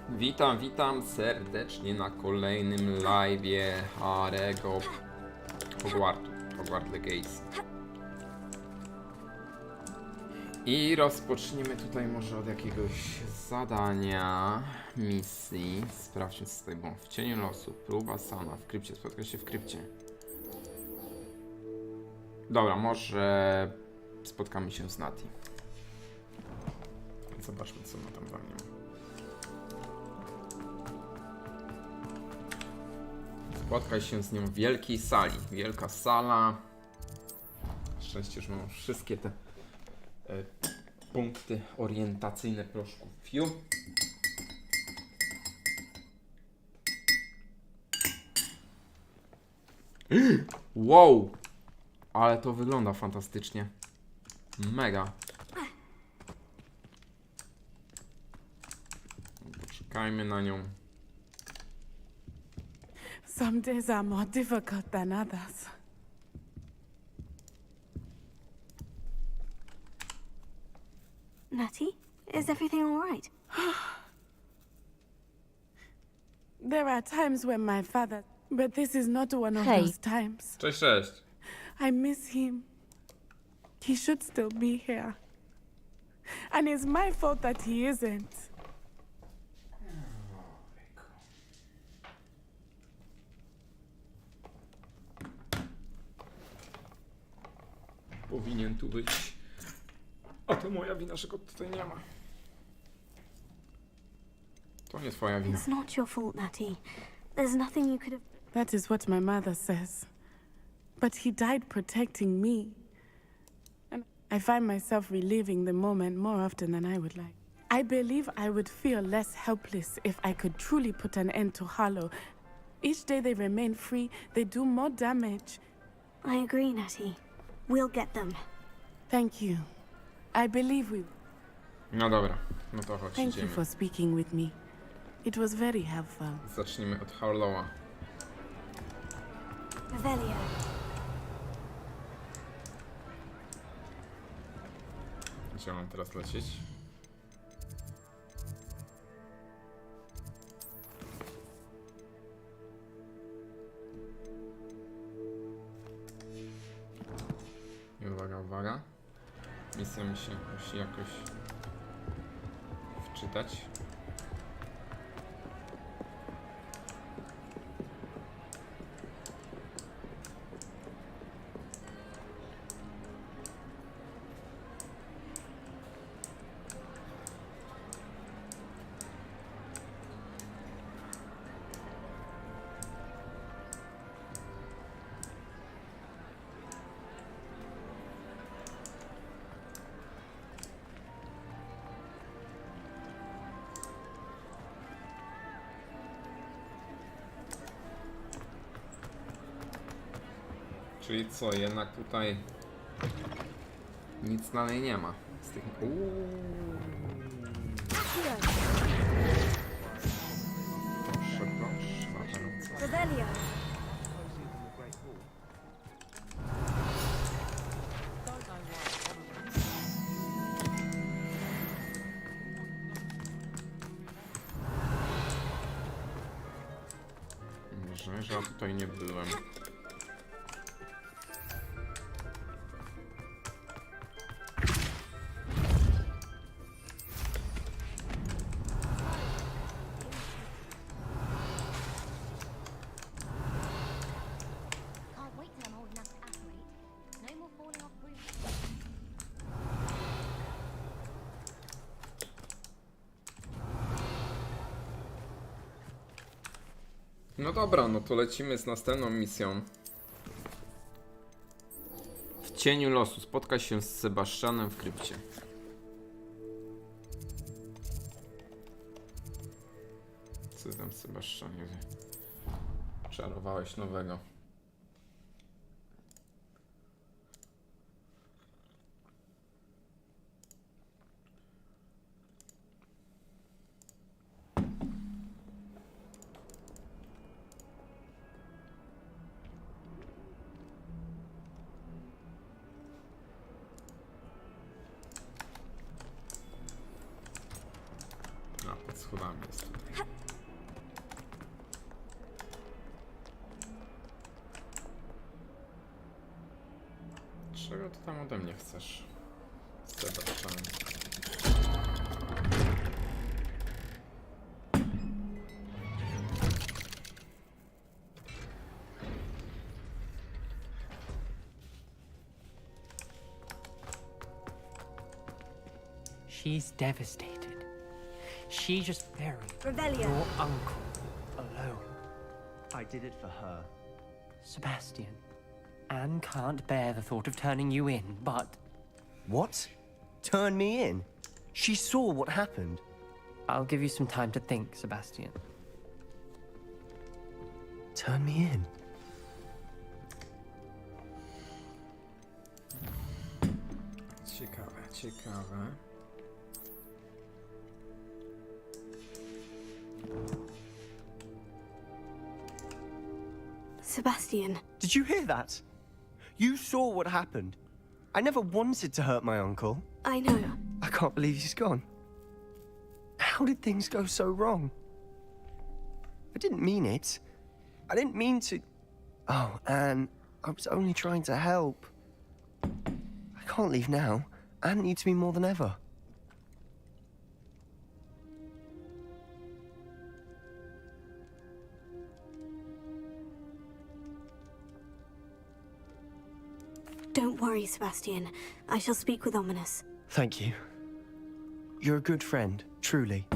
Witam serdecznie na kolejnym live'ie Harry'ego Hogwarts Legacy. I rozpoczniemy tutaj może od jakiegoś zadania, misji. Sprawdźmy, co tutaj było. W cieniu losu, próba sama, w krypcie, spotkaj się w krypcie. Dobra, może spotkamy się z Nati. Zobaczmy, co ma tam za mną. Spotkaj się z nią w wielkiej sali. Wielka sala. Szczęście, że mam wszystkie te punkty orientacyjne proszku. Fiu. Wow! Ale to wygląda fantastycznie. Mega. Poczekajmy na nią. Some days are more difficult than others. Natty, is everything all right? There are times when my father... But this is not one of Hey. those times. Cześć, cześć. I miss him. He should still be here. And it's my fault that he isn't. Powinien tu być. A to moja wina, że go tutaj nie ma. To nie twoja wina. It's not your fault, Natty. There's nothing you could have... That is what my mother says. But he died protecting me. And I find myself reliving the moment more often than I would like. I believe I would feel less helpless if I could truly put an end to Hollow. Each day they remain free, they do more damage. I agree, Natty. We'll get them. Thank you. I believe we... No dobra, no to chodź, Thank you idziemy. for speaking with me. It was very helpful. Zacznijmy od Harlowa. Revelio. Gdzie mam teraz lecieć? I uwaga. Misja mi się musi jakoś wczytać. Czyli co, jednak tutaj nic dalej nie ma z tych... Proszę, latająca. Revelio. Może, że ja tutaj nie byłem. Can't wait till I'm old enough to operate. No more falling off roofs. No dobra, no to lecimy z następną misją. W cieniu losu spotkaj się z Sebastianem w krypcie. Co tam, Sebastianie? Czarowałeś nowego. schodami jest tutaj. Czego ty tam ode mnie chcesz? Sebastian. She's devastated. She just buried Revelio. your uncle alone. I did it for her. Sebastian, Anne can't bear the thought of turning you in, but What? Turn me in? She saw what happened. I'll give you some time to think, Sebastian. Turn me in? Ciekawe, ciekawe. Sebastian. Did you hear that? You saw what happened. I never wanted to hurt my uncle. I know. I can't believe he's gone. How did things go so wrong? I didn't mean it. I didn't mean to... Oh, Anne, I was only trying to help. I can't leave now. Anne needs me more than ever. Don't worry, Sebastian. I shall speak with Ominous. Thank you. You're a good friend, truly.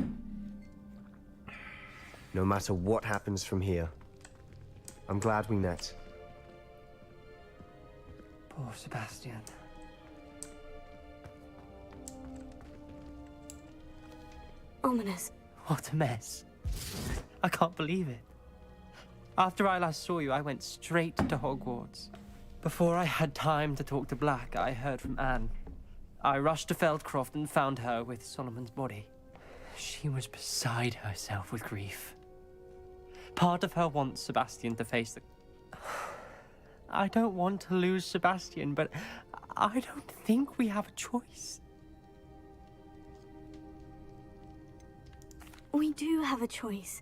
No matter what happens from here, I'm glad we met. Poor Sebastian. Ominous. What a mess. I can't believe it. After I last saw you, I went straight to Hogwarts. Before I had time to talk to Black, I heard from Anne. I rushed to Feldcroft and found her with Solomon's body. She was beside herself with grief. Part of her wants Sebastian to face the... I don't want to lose Sebastian, but I don't think we have a choice. We do have a choice.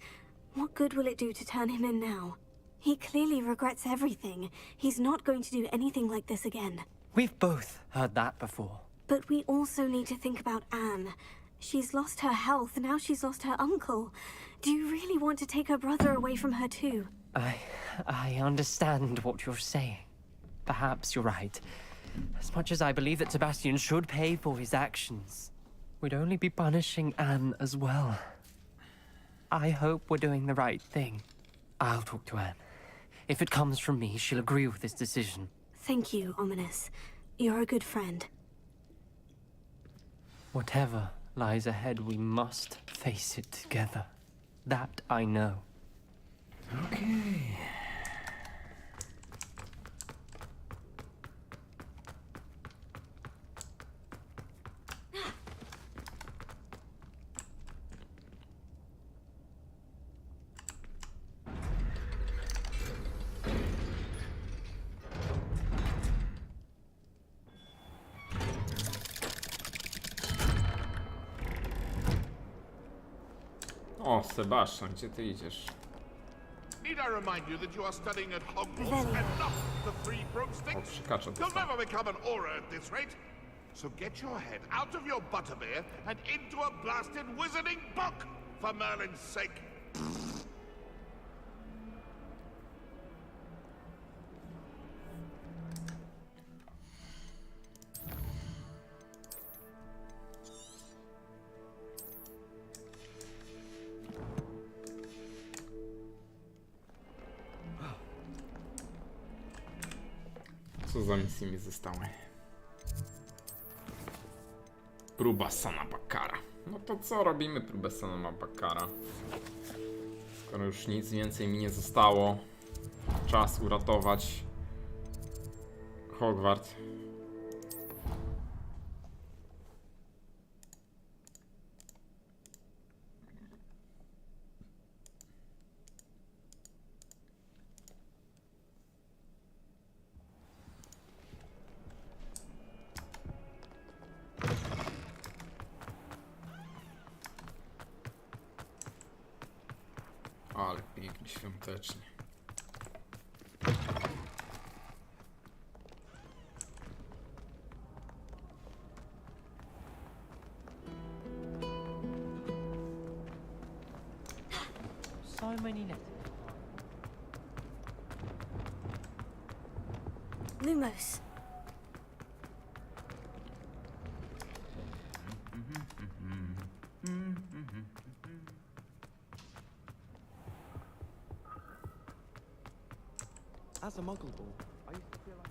What good will it do to turn him in now? He clearly regrets everything. He's not going to do anything like this again. We've both heard that before. But we also need to think about Anne. She's lost her health, now she's lost her uncle. Do you really want to take her brother away from her too? I understand what you're saying. Perhaps you're right. As much as I believe that Sebastian should pay for his actions, we'd only be punishing Anne as well. I hope we're doing the right thing. I'll talk to Anne. If it comes from me, she'll agree with this decision. Thank you, Ominous. You're a good friend. Whatever lies ahead, we must face it together. That I know. Okay. O, Sebastian, gdzie ty idziesz? Need I remind you that you are studying at Hogwarts Very and not the Three O, Broomsticks? przykacza to You'll sam. never become an aura at this rate. So get your head out of your butterbeer and into a blasted wizarding book, for Merlin's sake. Co za misje mi zostały? Próba Sana Bakara. No to co robimy próbę Sana Bakara? Skoro już nic więcej mi nie zostało. Czas uratować Hogwart. Ale pięknie, świątecznie. So many letters. Lumos. As a muggle ball, I used to feel like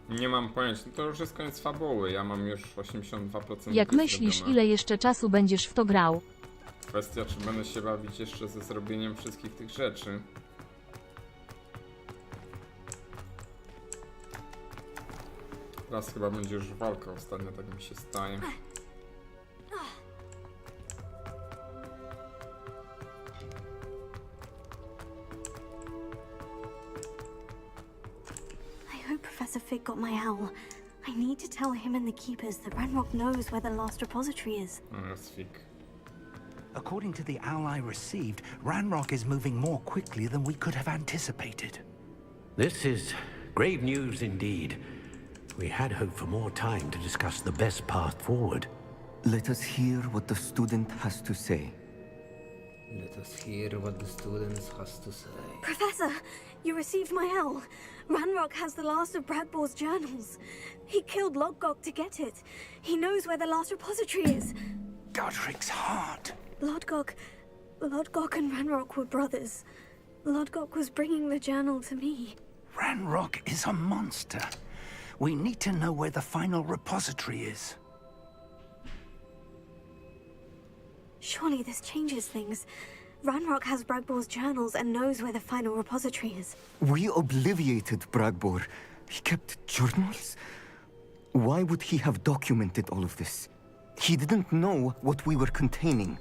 Nie mam pojęcia, no to już jest koniec fabuły, ja mam już 82% Jak gry myślisz, zrobione. ile jeszcze czasu będziesz w to grał? Kwestia, czy będę się bawić jeszcze ze zrobieniem wszystkich tych rzeczy. Teraz chyba będzie już walka ostatnia, tak mi się staje. I hope Professor Fig got my owl. I need to tell him and the keepers that Ranrock knows where the last repository is. No jest fik. According to the owl I received, Ranrock is moving more quickly than we could have anticipated. This is grave news indeed. We had hoped for more time to discuss the best path forward. Let us hear what the student has to say. Let us hear what the student has to say. Professor, you received my owl. Ranrock has the last of Bradbor's journals. He killed Lodgok to get it. He knows where the last repository is. Godric's heart. Lodgok and Ranrock were brothers. Lodgok was bringing the journal to me. Ranrock is a monster. We need to know where the final repository is. Surely this changes things. Ranrock has Bradbor's journals and knows where the final repository is. We obliviated Bradbor. He kept journals? Why would he have documented all of this? He didn't know what we were containing.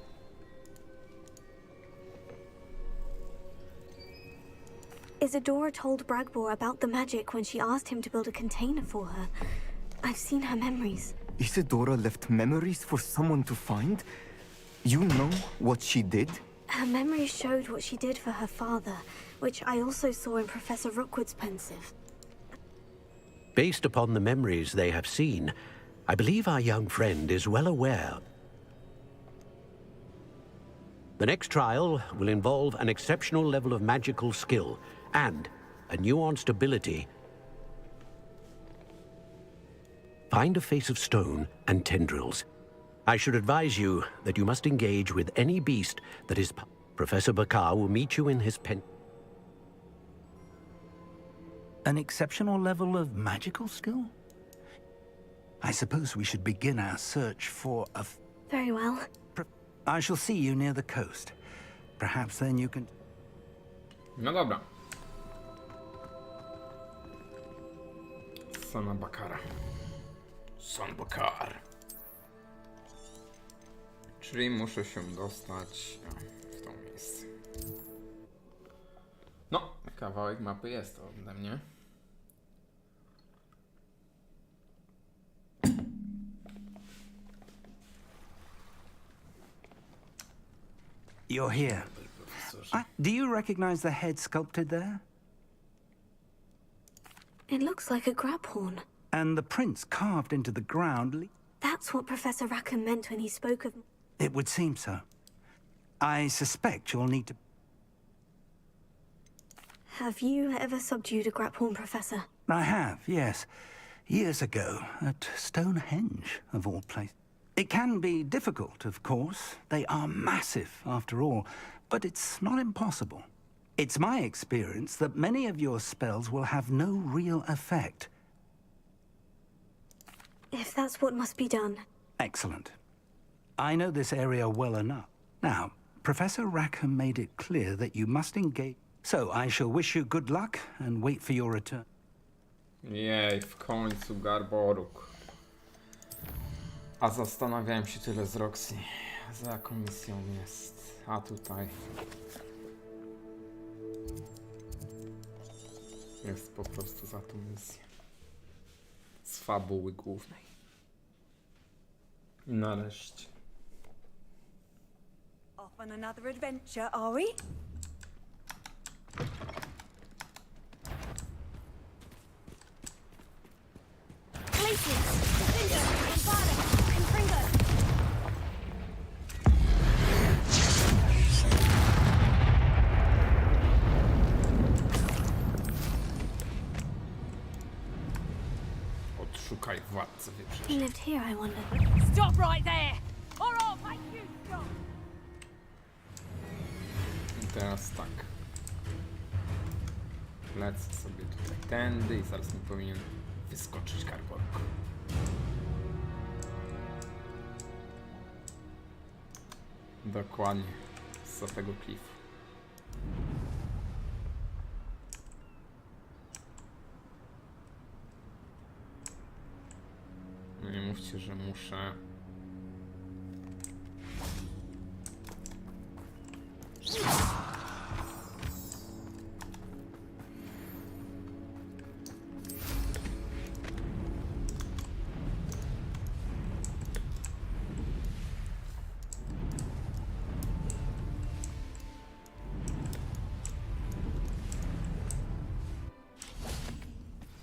Isadora told Bragbor about the magic when she asked him to build a container for her. I've seen her memories. Isadora left memories for someone to find? You know what she did? Her memories showed what she did for her father, which I also saw in Professor Rookwood's pensive. Based upon the memories they have seen, I believe our young friend is well aware. The next trial will involve an exceptional level of magical skill and a nuanced ability. Find a face of stone and tendrils. I should advise you that you must engage with any beast that is... Professor Bakar will meet you in his pen... An exceptional level of magical skill? I suppose we should begin our search for a... Very well. I shall see you near the coast. Perhaps then you can... No dobra. Sana Bakara. San Bakar. Czyli muszę się dostać w to miejsce. No, kawałek mapy jest ode mnie. You're here. Do you recognize the head sculpted there? It looks like a grab horn. And the prints carved into the ground... That's what Professor Rackham meant when he spoke of... It would seem so. I suspect you'll need to... Have you ever subdued a Graphorn, Professor? I have, yes. Years ago, at Stonehenge, of all places. It can be difficult, of course. They are massive, after all. But it's not impossible. It's my experience that many of your spells will have no real effect. If that's what must be done. Excellent. I know this area well enough. Now, Professor Rackham made it clear that you must engage... So, I shall wish you good luck and wait for your return. Jej, w końcu Garboruk. A zastanawiałem się tyle z Roxy. Za jaką misją jest? A tutaj. Jest po prostu za tą misję. Z fabuły głównej. I nareszcie. Off on another adventure, are we? Places! Defender! Confada! Confringo! Odszukaj władcę He wybrzeża. lived here, I wonder. Stop right there! Or I'll make you stop! I teraz tak. Lecę sobie tutaj tędy i zaraz mi powinien wyskoczyć gargorek. Dokładnie. Za tego klifu. No nie mówcie, że muszę...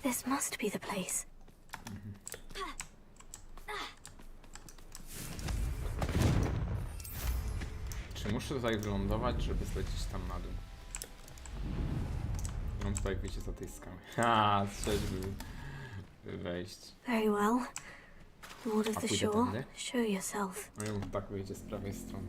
This must be the place. Czy muszę tutaj wylądować, żeby zlecieć tam na dół? Mam tutaj wyjść za tej skały. Ha, strzelby wejść. Very well. Lord of A the pójdę shore, tędy? show yourself. No i tak wyjdzie z prawej strony.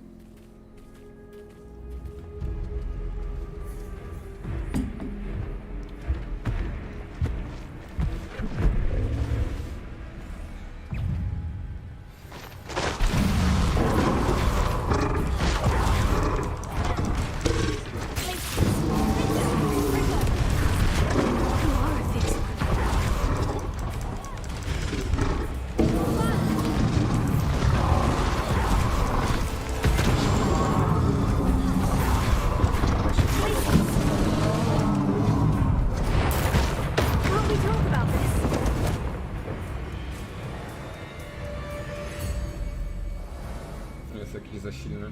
Can't we talk about this? To jest jakiś za silny.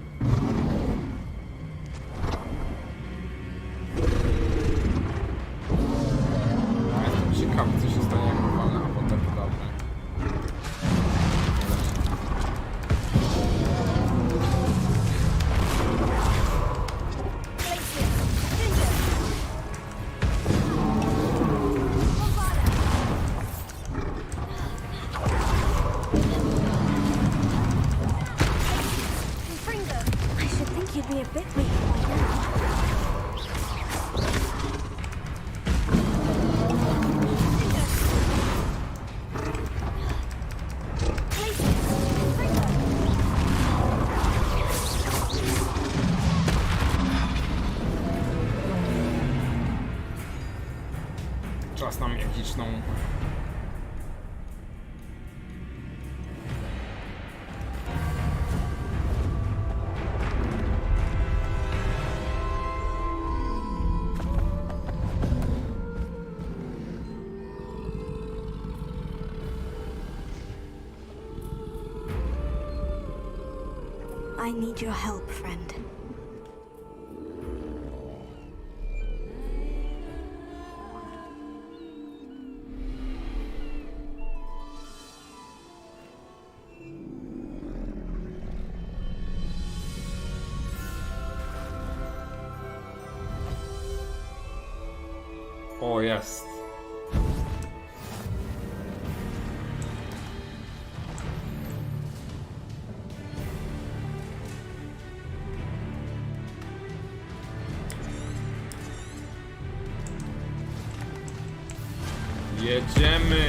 Ja jestem ciekawy, co się stanie, jak walnę, a potem dobrze. Confringo! I should think you'd be a bit weak by now. Places! Confringo! Czas na magiczną. I need your help, friend. O, jest. Jedziemy!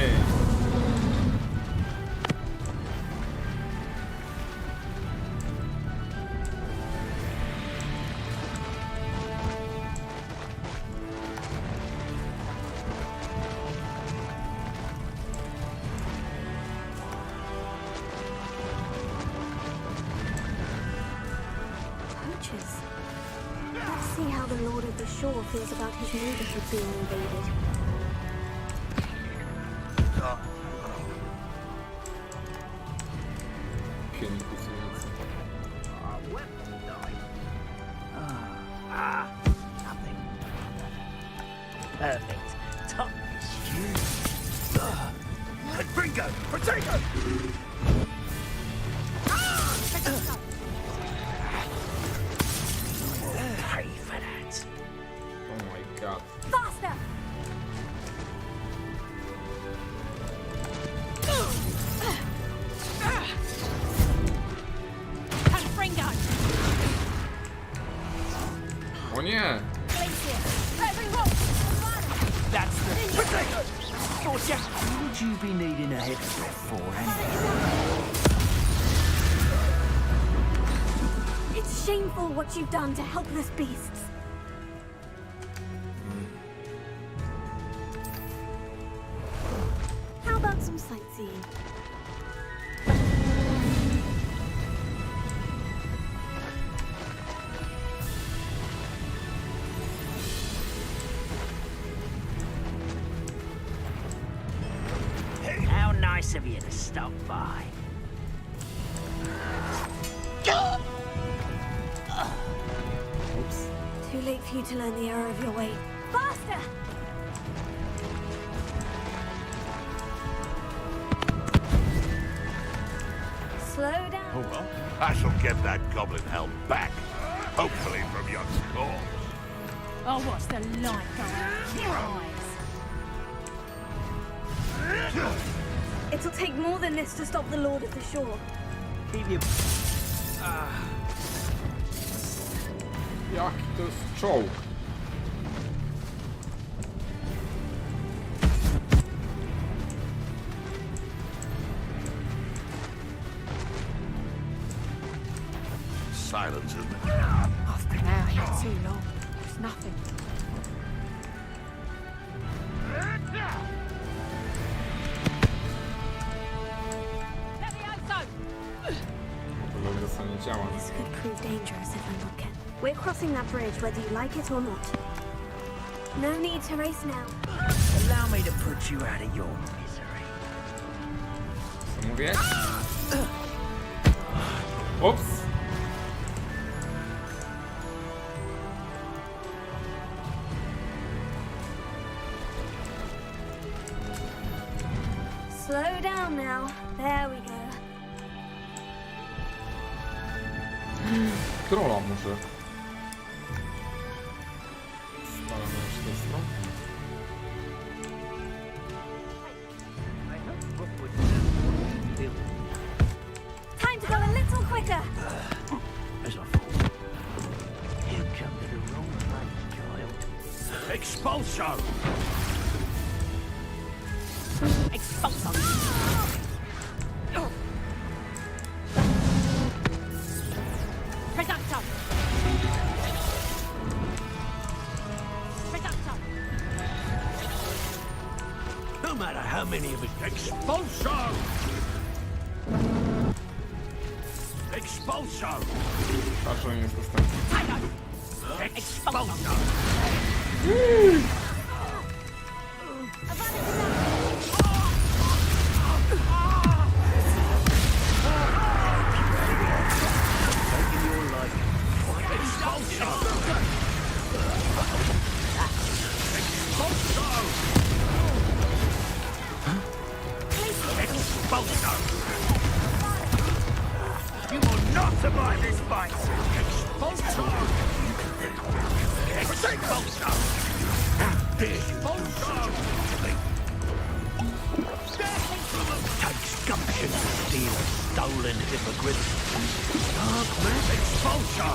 the shore feels about his neighborhood being invaded. Pienikusunicy. Nothing. Perfect. Top stew. Gringo! Potato! Pay for that. Oh my god. Faster! Fringo! O nie! That's the potato! Gotcha! Would you be needing a head for, It's shameful what you've done to helpless beasts. How about some sightseeing? How nice of you to stop by. Ups. Too late for you to learn the error of your way. Faster! Slow down. Oh well, I shall get that goblin helm back. Hopefully from your claws. Oh, what's the light going in your eyes? It'll take more than this to stop the Lord of the Shore. Keep your... Jaki to jest czołg? Silence is I've been out here too long. It's nothing. Lewiosa nie działa. This could prove dangerous if I'm not careful. We're crossing that bridge whether you like it or not. No need to race now. Allow me to put you out of your misery. Co mówię? Ups! Slow down now. There we go. Trolla może. Spalamy już tę stronę. Time to go a little quicker. As I thought. You come to the wrong place, child. Expulso! Expulso! Reducto! Reducto! No matter how many of us... Expulso! Expulso! Patrzą jest dostępny. Expulso! You will not survive this fight! Expulso! Expulso! Expulso! Takes gumption to steal a stolen hippogriff. Dark man! Expulso!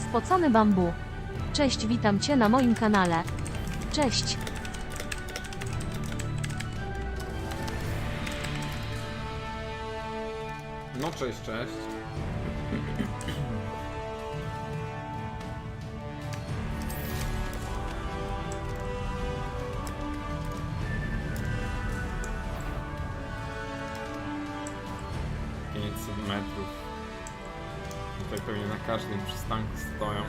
Spocony bambu. Cześć, witam Cię na moim kanale. Cześć. No cześć, cześć. Metrów. Tutaj pewnie na każdym przystanku stoją.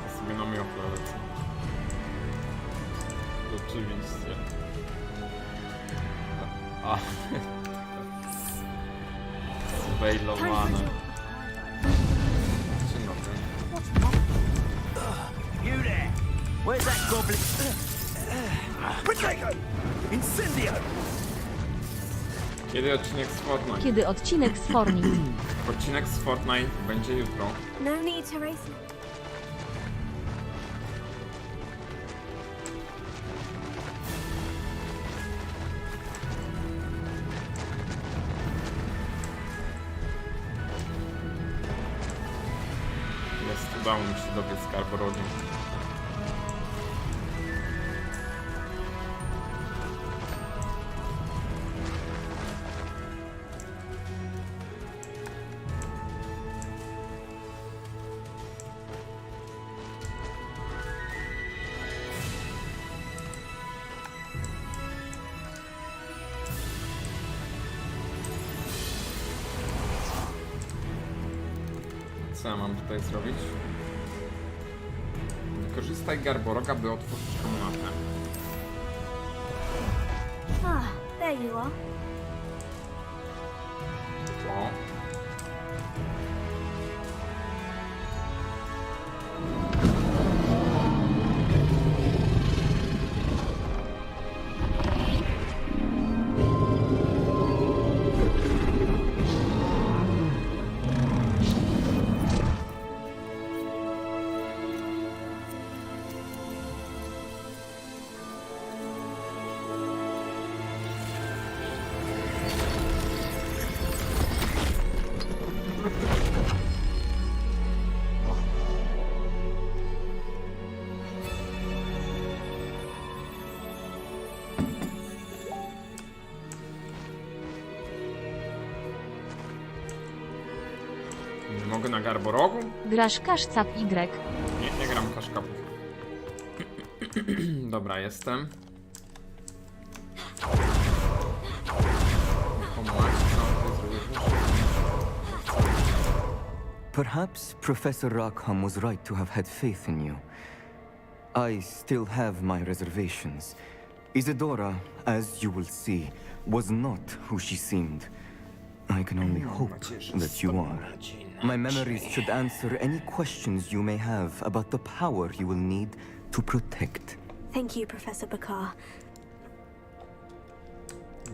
Ja sobie na miotłę lecę. Oczywiście. A. Zwejlowane. Dzień dobry. You there! Where's that goblin? Potato! Incendio! Kiedy odcinek z Fortnite? Kiedy odcinek z Fortnite? Odcinek z Fortnite będzie jutro. No need to race it. Jest, udało mi się dobiec z Garborogiem. Co ja mam tutaj zrobić? Wykorzystaj Garboroga, by otworzyć komnatę. Ah, there you are. O. Nie mogę na Garborogu? Grasz kaszcap Y. Nie gram kaszkapów. Dobra, jestem. Perhaps Professor Rockham was right to have had faith in you. I still have my reservations. Isadora, as you will see, was not who she seemed. I can only hope that you are. My memories should answer any questions you may have about the power you will need to protect. Thank you, Professor Bakar.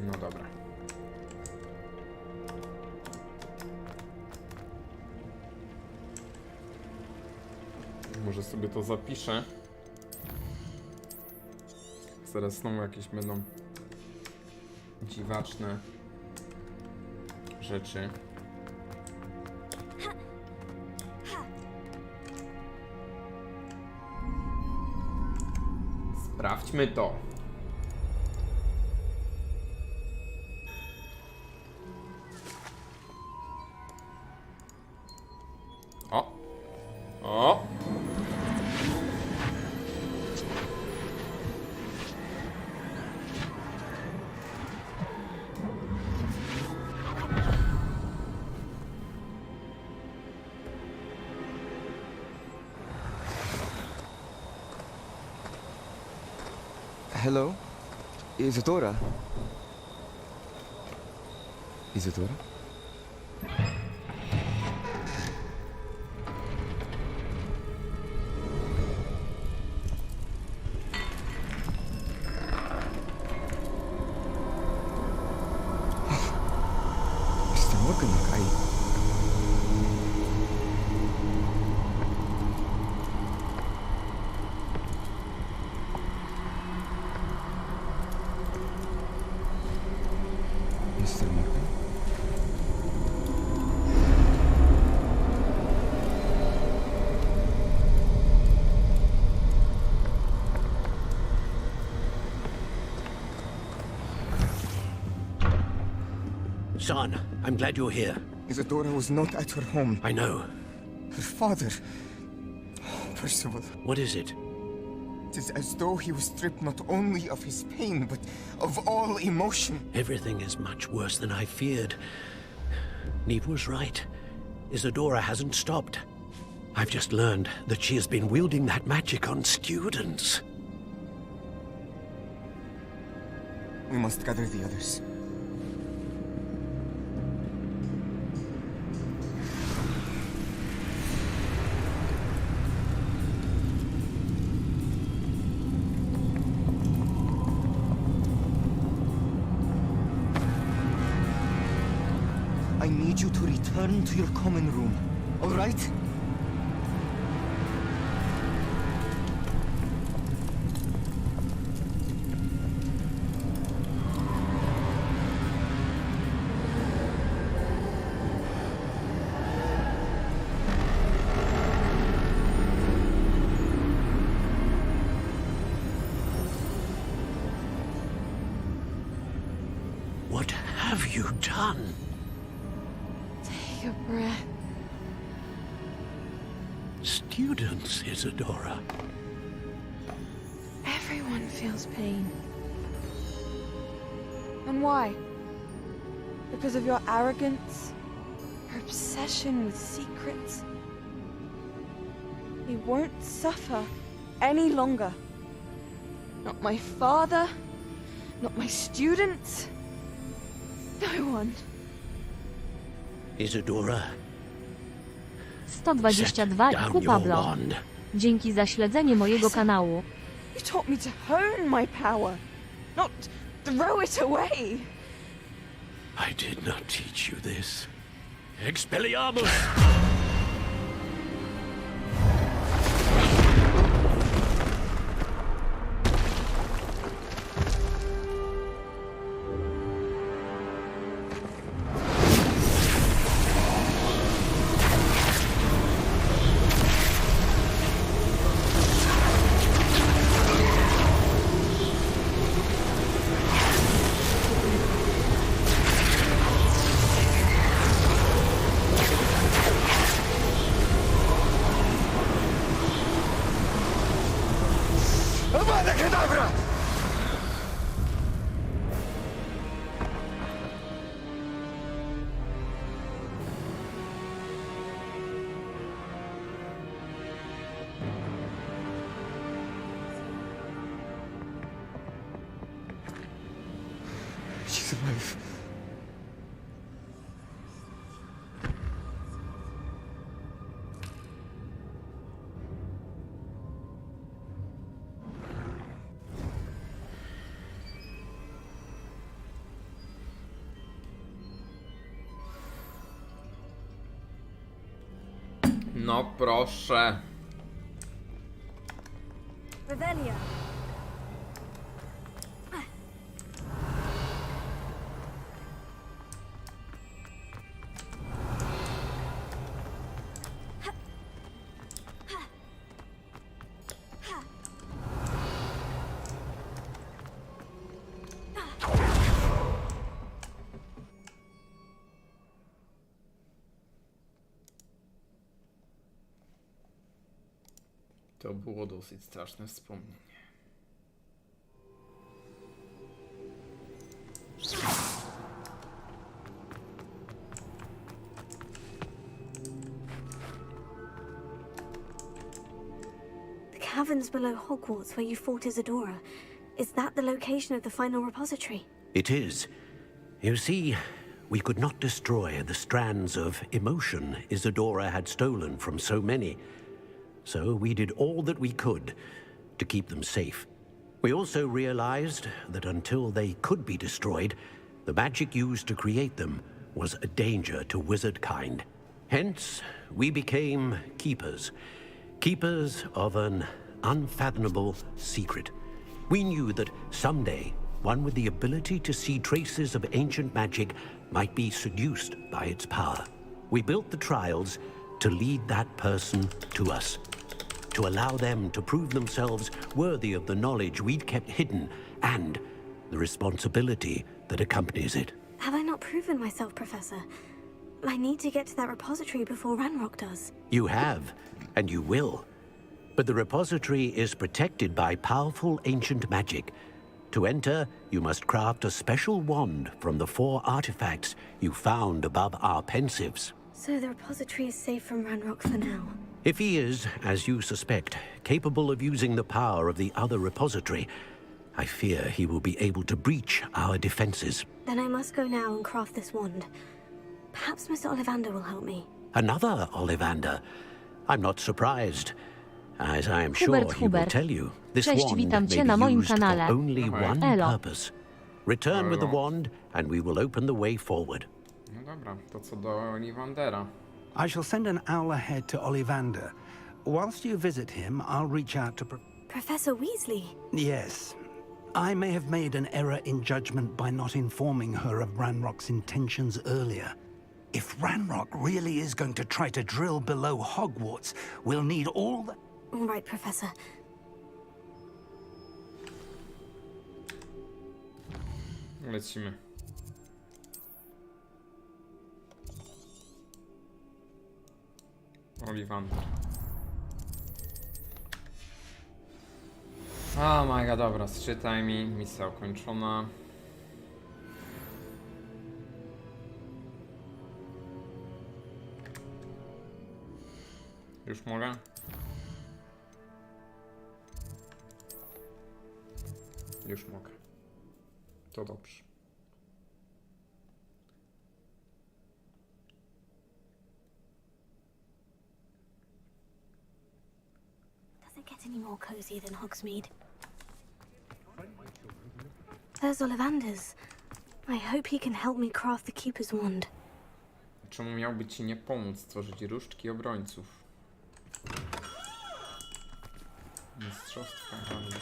No dobra. Może sobie to zapiszę. Zaraz znowu jakieś będą dziwaczne rzeczy. Sprawdźmy to. O! O! Hello? Isadora? Isadora? Mr. Morgan, Mr. Morgan? Son, I'm glad you're here. Isadora was not at her home. I know. Her father... Percival. What is it? It is as though he was stripped not only of his pain, but of all emotion. Everything is much worse than I feared. Neve was right. Isadora hasn't stopped. I've just learned that she has been wielding that magic on students. We must gather the others. I need you to return to your common room, all right? What have you done? Take a breath. Students, Isadora. Everyone feels pain. And why? Because of your arrogance? Your obsession with secrets? We won't suffer any longer. Not my father, not my students, no one. Isadora. 122 i Kupablo. Dzięki za śledzenie mojego kanału. You taught me to hone my power, not throw it away. I did not teach you this. Expelliarmus! She's alive. No proszę. Revelia. To było dosyć straszne wspomnienie. The caverns below Hogwarts where you fought Isadora. Is that the location of the final repository? It is. You see, we could not destroy the strands of emotion Isadora had stolen from so many. So we did all that we could to keep them safe. We also realized that until they could be destroyed, the magic used to create them was a danger to wizard kind. Hence, we became keepers. Keepers of an unfathomable secret. We knew that someday, one with the ability to see traces of ancient magic might be seduced by its power. We built the trials to lead that person to us, to allow them to prove themselves worthy of the knowledge we'd kept hidden and the responsibility that accompanies it. Have I not proven myself, Professor. I need to get to that repository before Ranrock does. You have, and you will. But the repository is protected by powerful ancient magic. To enter, you must craft a special wand from the 4 artifacts you found above our pensives. So the repository is safe from Ranrock for now. If he is, as you suspect, capable of using the power of the other repository, I fear he will be able to breach our defenses. Then I must go now and craft this wand. Perhaps Mr. Ollivander will help me. Another Ollivander? I'm not surprised. As I am sure he will tell you, this Cześć, wand witam cię may na be moim used for kanale. only one Elo. purpose. Return with the wand, and we will open the way forward. No dobra, to co do Ollivandera. I shall send an owl ahead to Ollivander. Whilst you visit him, I'll reach out to... Professor Weasley? Yes. I may have made an error in judgment by not informing her of Ranrock's intentions earlier. If Ranrock really is going to try to drill below Hogwarts, we'll need all the... All right, Professor. Lecimy. Ollivander. O my god, dobra, zczytaj mi. Misja ukończona. Już mogę? Już mogę. To dobrze. Does it get any more cozy than Hogsmeade? There's Ollivander's. I hope he can help me craft the Keeper's Wand. Czemu miałby ci nie pomóc stworzyć różdżki obrońców? Mistrzostwa handlu.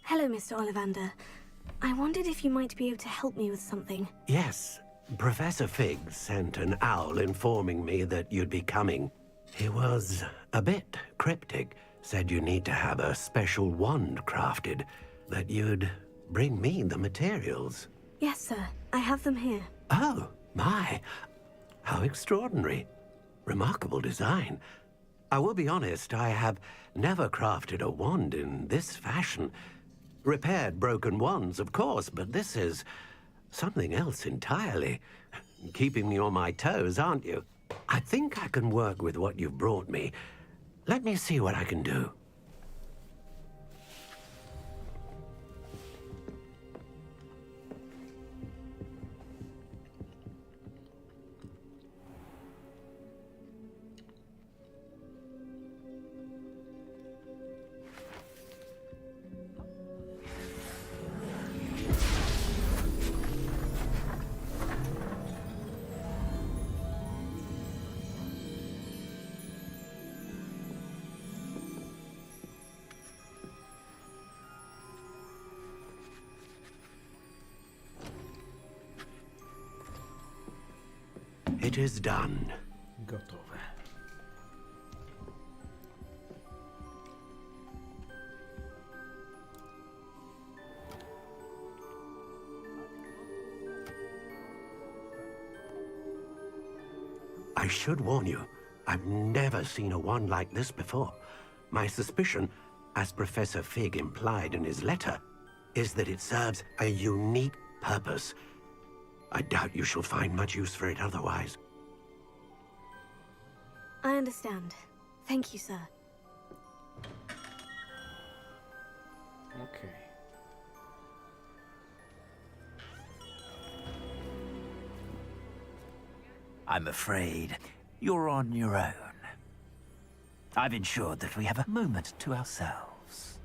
Hello, Mr. Ollivander. I wondered if you might be able to help me with something. Yes, Professor Fig sent an owl informing me that you'd be coming. He was a bit cryptic, said you need to have a special wand crafted, that you'd bring me the materials. Yes, sir. I have them here. Oh, my. How extraordinary. Remarkable design. I will be honest, I have never crafted a wand in this fashion. Repaired broken wands, of course, but this is something else entirely. Keeping me on my toes, aren't you? I think I can work with what you've brought me. Let me see what I can do. It is done. Gotowe. I should warn you, I've never seen a wand like this before. My suspicion, as Professor Fig implied in his letter, is that it serves a unique purpose. I doubt you shall find much use for it otherwise. I understand. Thank you, sir. Okay. I'm afraid you're on your own. I've ensured that we have a moment to ourselves.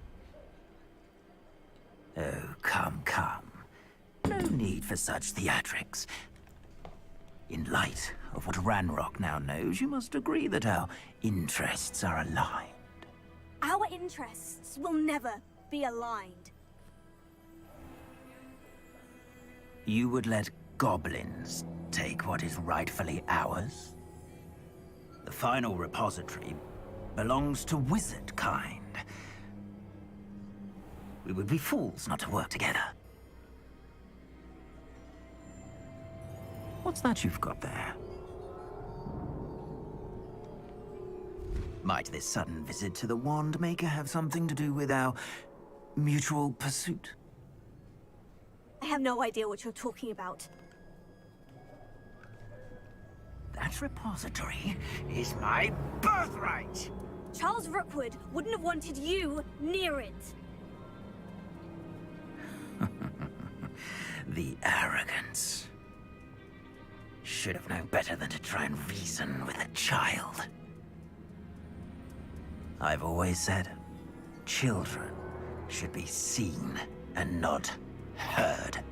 Oh, come, come. No need for such theatrics. In light of what Ranrock now knows, you must agree that our interests are aligned. Our interests will never be aligned. You would let goblins take what is rightfully ours? The final repository belongs to wizard kind. We would be fools not to work together. What's that you've got there? Might this sudden visit to the Wand Maker have something to do with our mutual pursuit? I have no idea what you're talking about. That repository is my birthright! Charles Rookwood wouldn't have wanted you near it. The arrogance. Should have known better than to try and reason with a child. I've always said, children should be seen and not heard.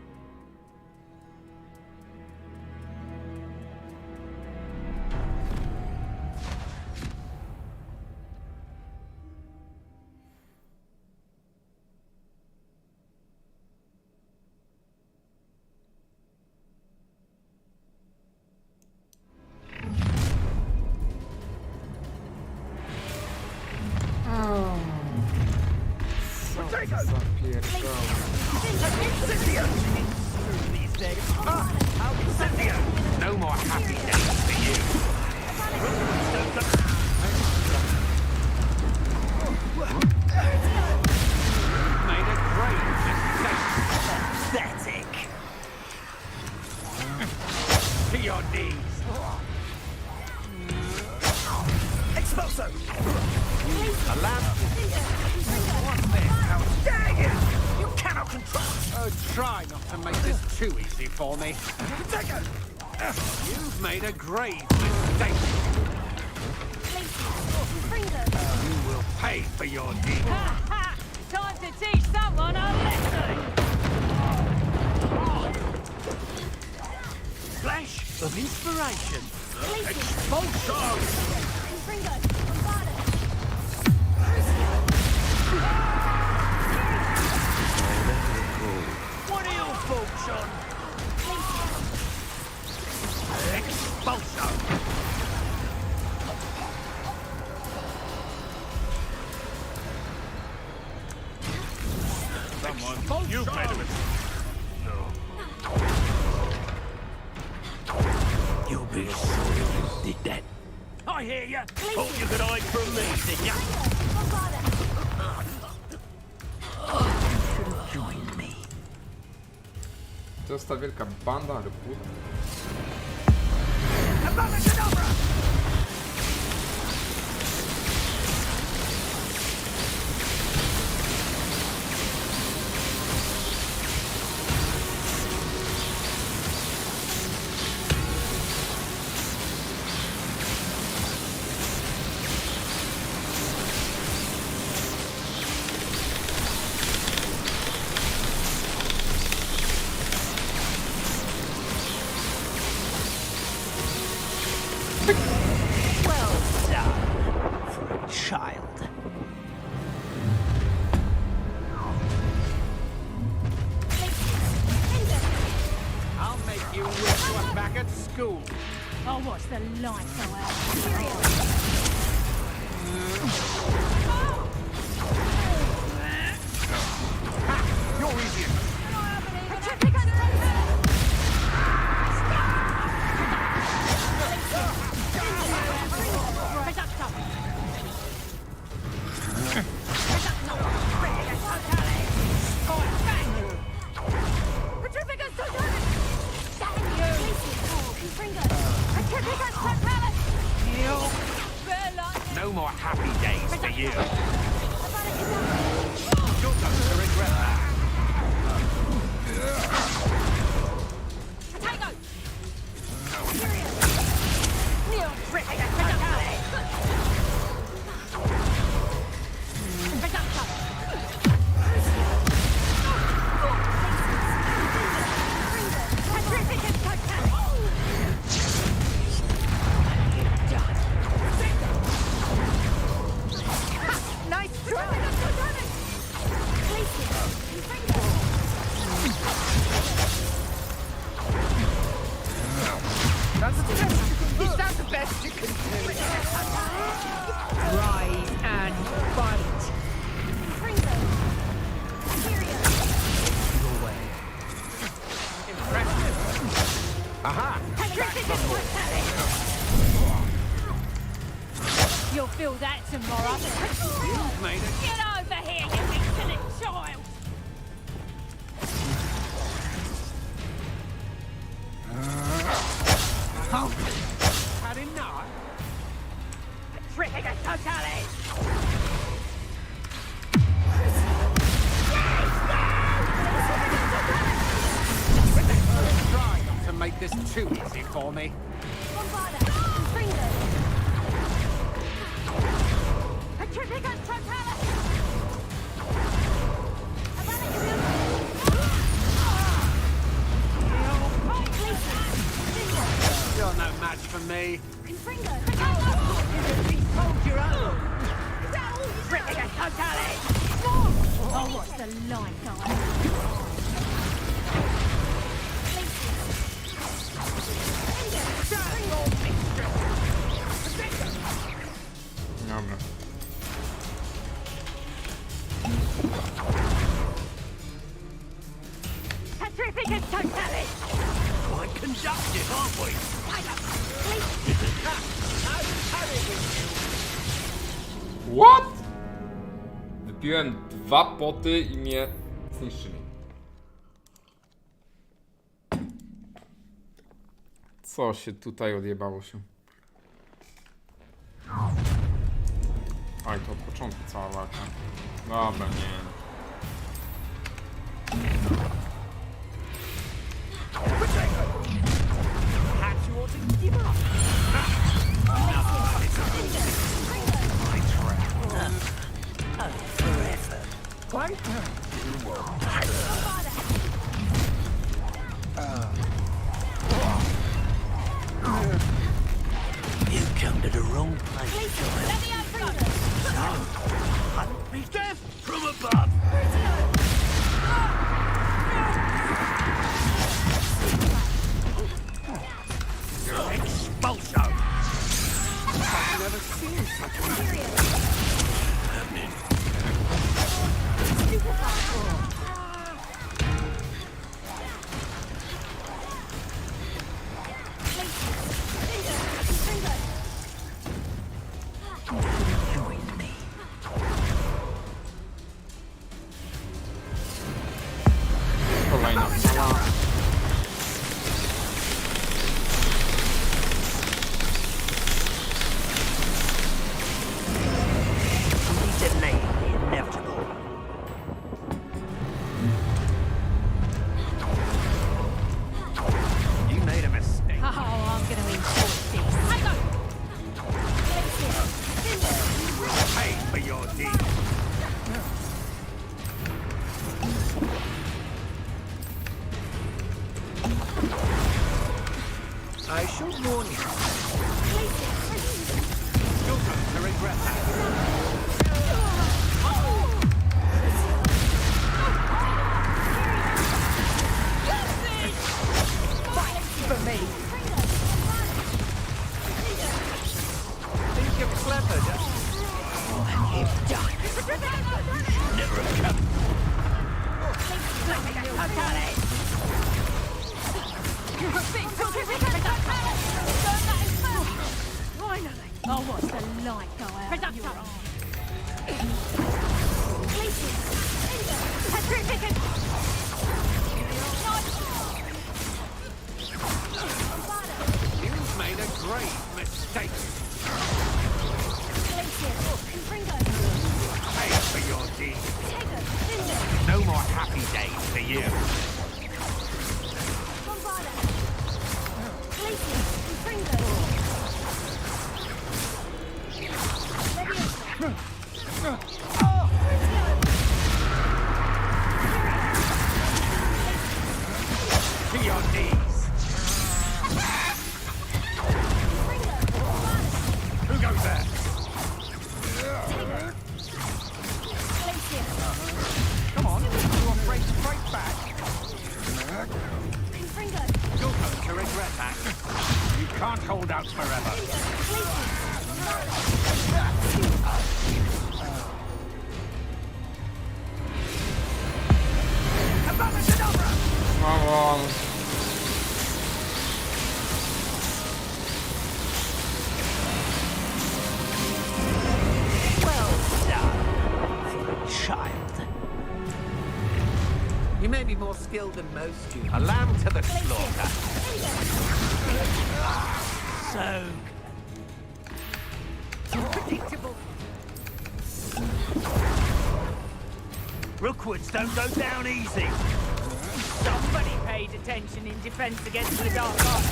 No more happy days for you. Made a great mistake. Pathetic. To your knees. Expulso! A lamp. What's this? How dare you! You cannot control. Oh, try not to make this too easy for me. You've made a grave mistake. You will pay for your deed. Time to teach someone a lesson! Flash of inspiration. Expulsion! What are your thoughts on? Expulsion! Someone, you've made a mistake. You'll be sorry you did that. I hear ya. Thought you could hide from me, didn't ya? Should have joined me. To jest ta wielka banda rybów. Well done for a child. I'll make you wish you were back at school. I'll watch the lights go out. You're easy. No more happy days for you. You're going to regret that. Is that the best you can do? Rise and fight. Your way. Impressive. Aha! that tomorrow. Get over here, you insolent child! Had enough? Tripping a totally! Try not to make this too easy for me. You're no match for me. Hold your own. Oh, what's the light, guys? Dobra. Petrificus totalis! Quite conductive, aren't we? What? Wypiłem 2 poty i mnie zniszczyli. Co się tutaj odjebało się? Oj, to od początku cała walka. Dobra, nie. You come to the wrong place. Death from above. Expulso. I've never seen such Happening. Kolejna fala. Delaying the inevitable. You made a mistake. Oh, I'm gonna enjoy this. I go! Pay for your deed. I should warn you. You're going to regret that. Fight for me. Think you're clever, don't you? Never have come. Oh, what's the light go out? Producto! You've made a grave mistake. Pay for your deed. No more happy days for you. To your knees. Who goes there? Come on, you're afraid to fight back. You're going to regret that. You can't hold out forever. Come on. child. You may be more skilled than most, you. A lamb to the slaughter. So predictable. Rookwoods don't go down easy. Somebody paid attention in defense against the dark arts.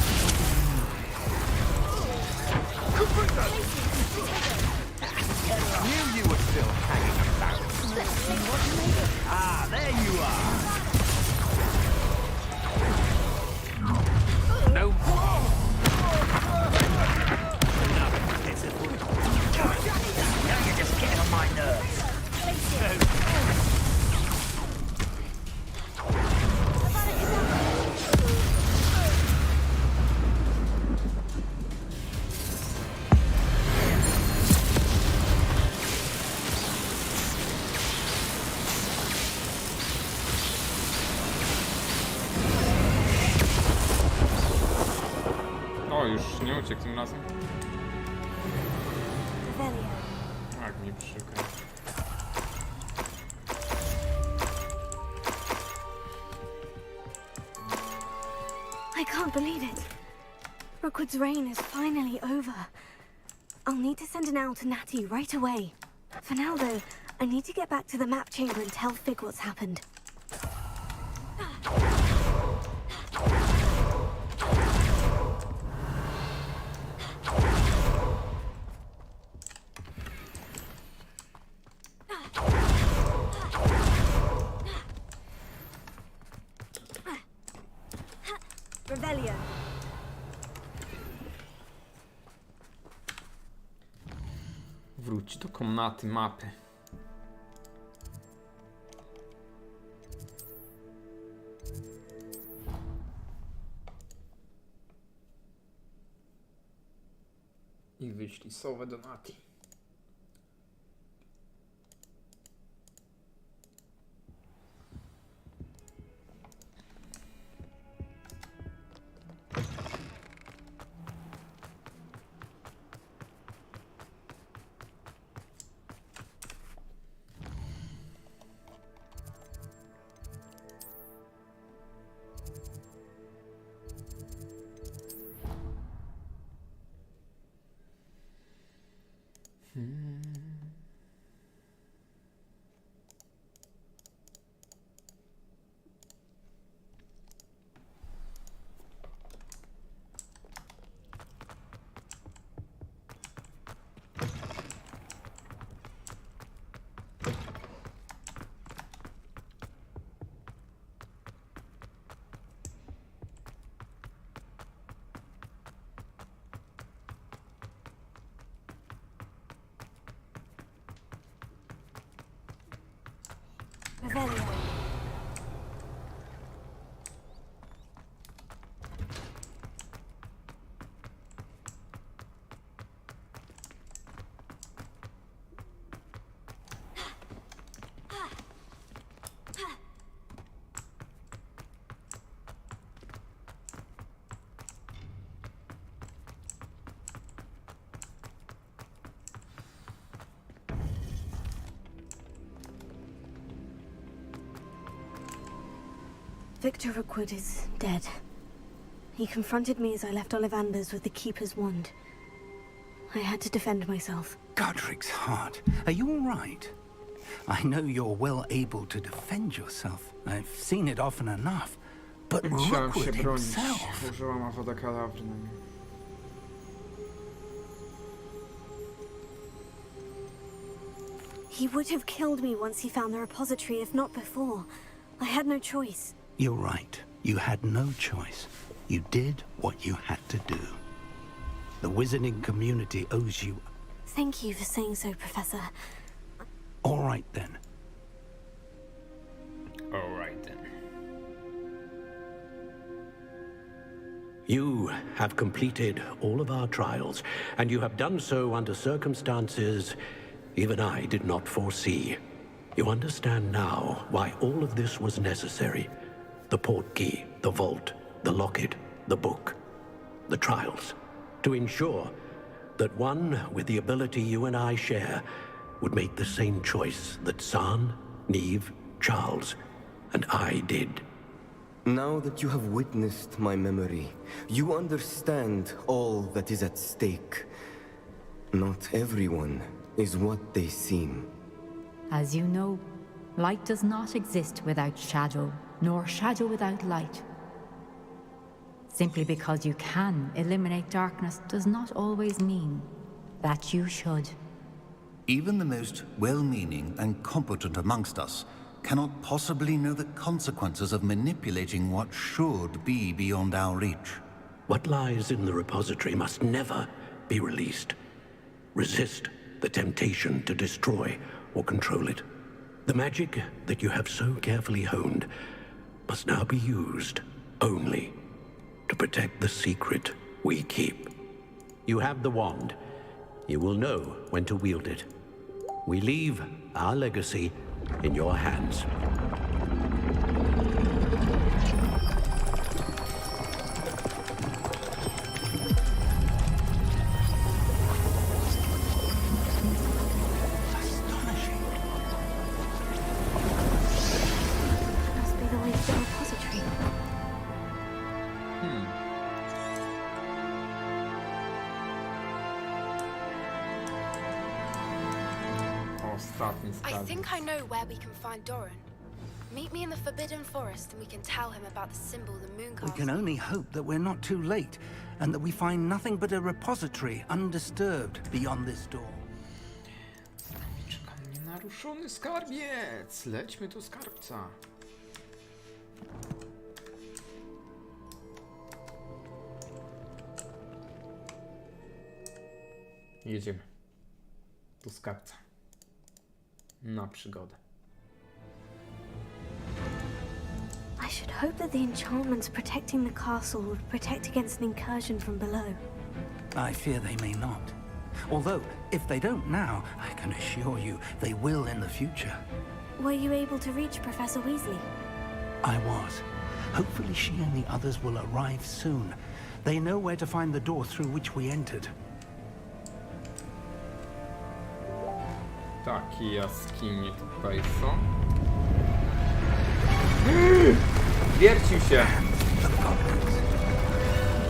Knew you were still hanging about. Ah, there you are. No more. Another pitiful. Now you're just getting on my nerves. O, już nie uciekł tym razem. Tak mi przykro. I can't believe it. Rookwood's reign is finally over. I'll need to send an owl to Natty right away. For now, though, I need to get back to the map chamber and tell Fig what's happened. Revelio. Wróć do komnaty mapy. I wyślij sowę do Nati. Revelio. Victor Rookwood is dead. He confronted me as I left Ollivanders with the Keeper's wand. I had to defend myself. Godric's heart. Are you all right? I know you're well able to defend yourself. I've seen it often enough. But Musiałem się Rookwood bronić. himself... Użyłam awoda kadawry na mnie. He would have killed me once he found the repository, if not before. I had no choice. You're right. You had no choice. You did what you had to do. The wizarding community owes you... Thank you for saying so, Professor. All right, then. All right, then. You have completed all of our trials, and you have done so under circumstances even I did not foresee. You understand now why all of this was necessary. The portkey, the vault, the locket, the book, the trials. To ensure that one with the ability you and I share would make the same choice that San, Neve, Charles, and I did. Now that you have witnessed my memory, you understand all that is at stake. Not everyone is what they seem. As you know, light does not exist without shadow, nor shadow without light. Simply because you can eliminate darkness does not always mean that you should. Even the most well-meaning and competent amongst us cannot possibly know the consequences of manipulating what should be beyond our reach. What lies in the repository must never be released. Resist the temptation to destroy or control it. The magic that you have so carefully honed must now be used only to protect the secret we keep. You have the wand. You will know when to wield it. We leave our legacy in your hands. Must be the way to the repository. Ostatni I skarb. think I know where we can find Doran. Meet me in the Forbidden Forest and we can tell him about the symbol the moon We casts. can only hope that we're not too late, and that we find nothing but a repository undisturbed beyond this door. Czeka mnie naruszony skarbiec. Lećmy do skarbca. Jedziemy do skarbca. Na przygodę. I should hope that the enchantments protecting the castle would protect against an incursion from below. I fear they may not. Although, if they don't now, I can assure you they will in the future. Were you able to reach Professor Weasley? I was. Hopefully she and the others will arrive soon. They know where to find the door through which we entered. Takie jaskinie tutaj są. Wiercił się. I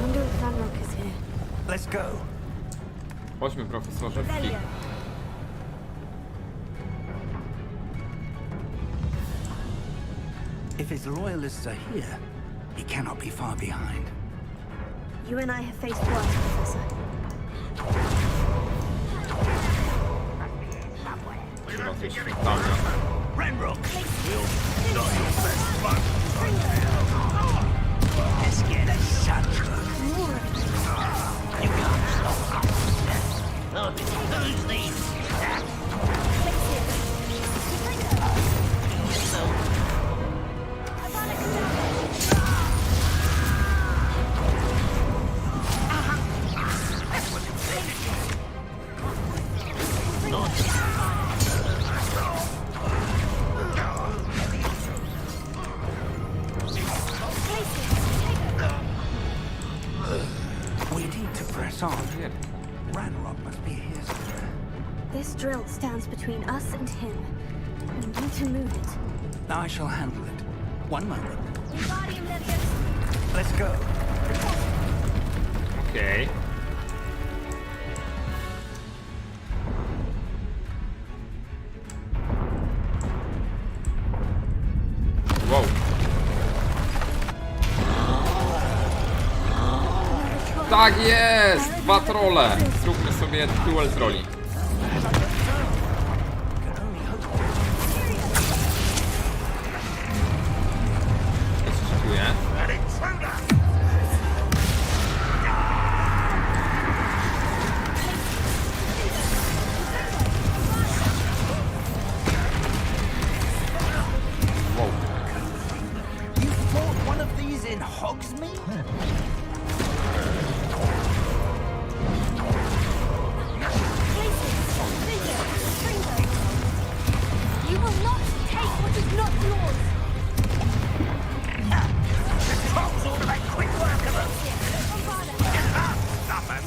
wonder if Ranrock is here. Let's go. Chodźmy, profesorze. w kij. If his loyalists are here, he cannot be far behind. You and I have faced worse, Professor. Chyba coś świetania. Ranrock, you're not your best fun. Let's get a shot. You can't stop us. Not lose these. We need to press on. Ranrock must be here somewhere. This drill stands between us and him. We need to move it. I shall handle it. One moment. Let's go. Okej. Wow. Tak jest! 2 trolle. Zróbmy sobie duel trolli. Co się czuje? Wow. You fought one of these in Hogsmeade? You will not take what is not yours. Tom's all about quick work of us. Nothing.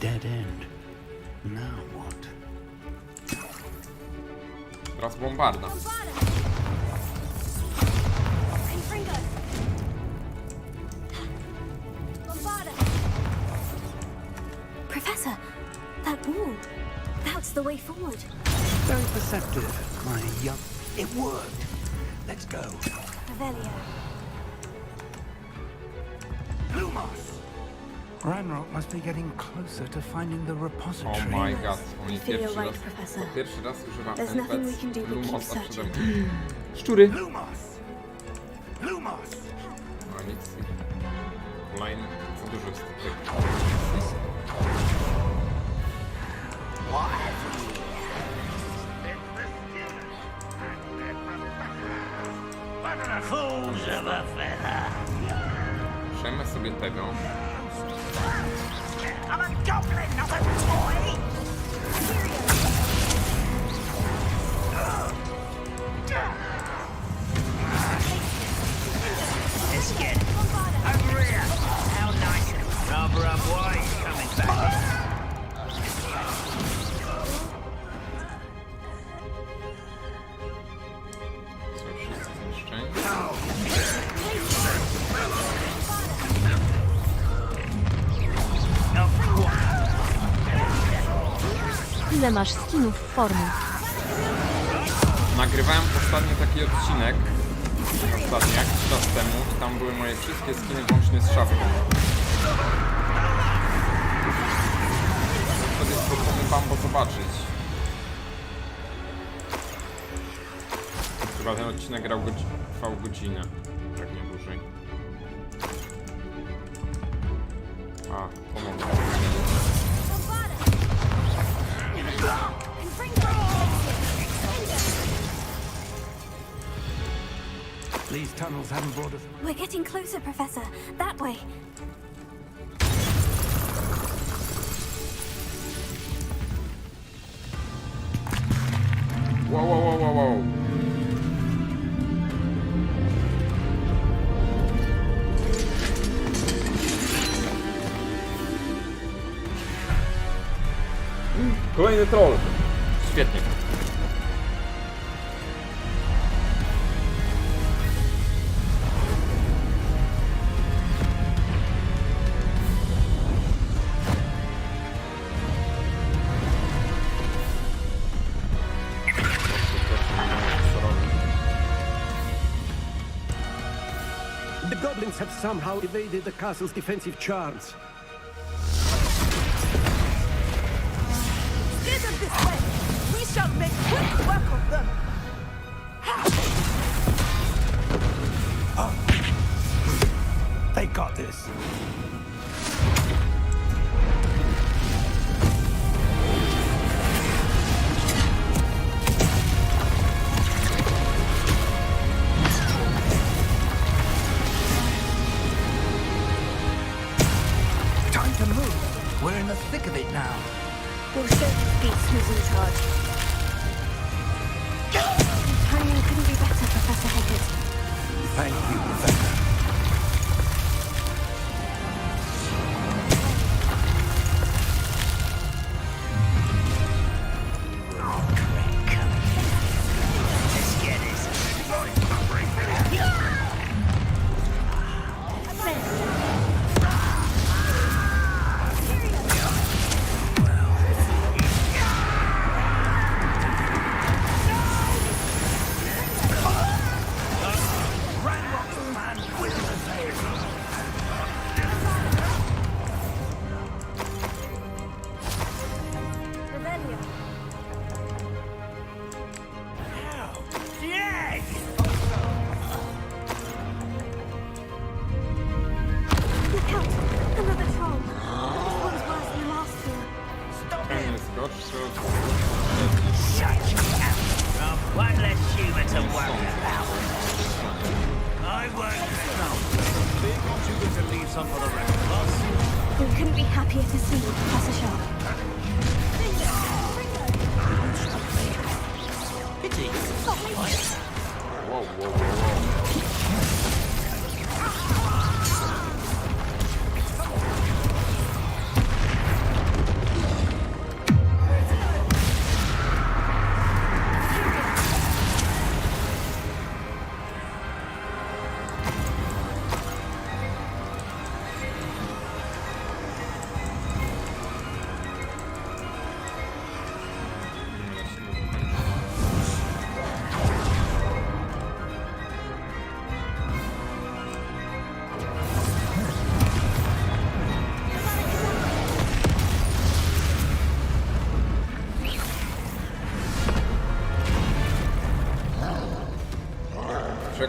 dead end. Now what? Teraz bombarda. Professor, that wall. That's the way forward. Very perceptive, my young... It worked. Let's go. Revelio. Lumos! Ranrock must be getting closer to finding the repository. Oh my god, oni I feel pierwszy you're raz, right, Professor. to pierwszy raz używa There's nothing we can do but keep Lumosa przede searching. mną. Szczury! Lumos! Lumos! No nic. Kolejny, za dużo jest tych. Fools of a feather. Przejmę sobie tego. I'm a goblin, not a toy! Let's get over here. How nice and rubber up wise coming back. Są wszyscy zniszczeni. Ile masz skinów w formie? Nagrywałem ostatnio taki odcinek, jakiś czas temu, i tam były moje wszystkie skiny włącznie z szafką. Wtedy spróbuję wam zobaczyć. Chyba ten odcinek trwał godzinę, tak nie dłużej. A, pomogę. These tunnels haven't brought us... We're getting closer, Professor. That way. Wow, wow, wow, wow, wow. Kolejny troll. Świetnie. The goblins have somehow evaded the castle's defensive charms. Steer them this way. We shall make quick work of them. They got this. Time to move. We're in the thick of it now. We'll show these beasts who's in charge. Your timing couldn't be better, Professor Heggett. Thank you, Professor. Let's get it. Revelio. Look out! Another troll. This one's worse than the last two. Fajnie skoczył. One less human to worry about. I won't stop. Big want you to leave some for the rest of us. We couldn't be happier to see you, Professor Sharp. Pity. Wow, wow, wow, wow.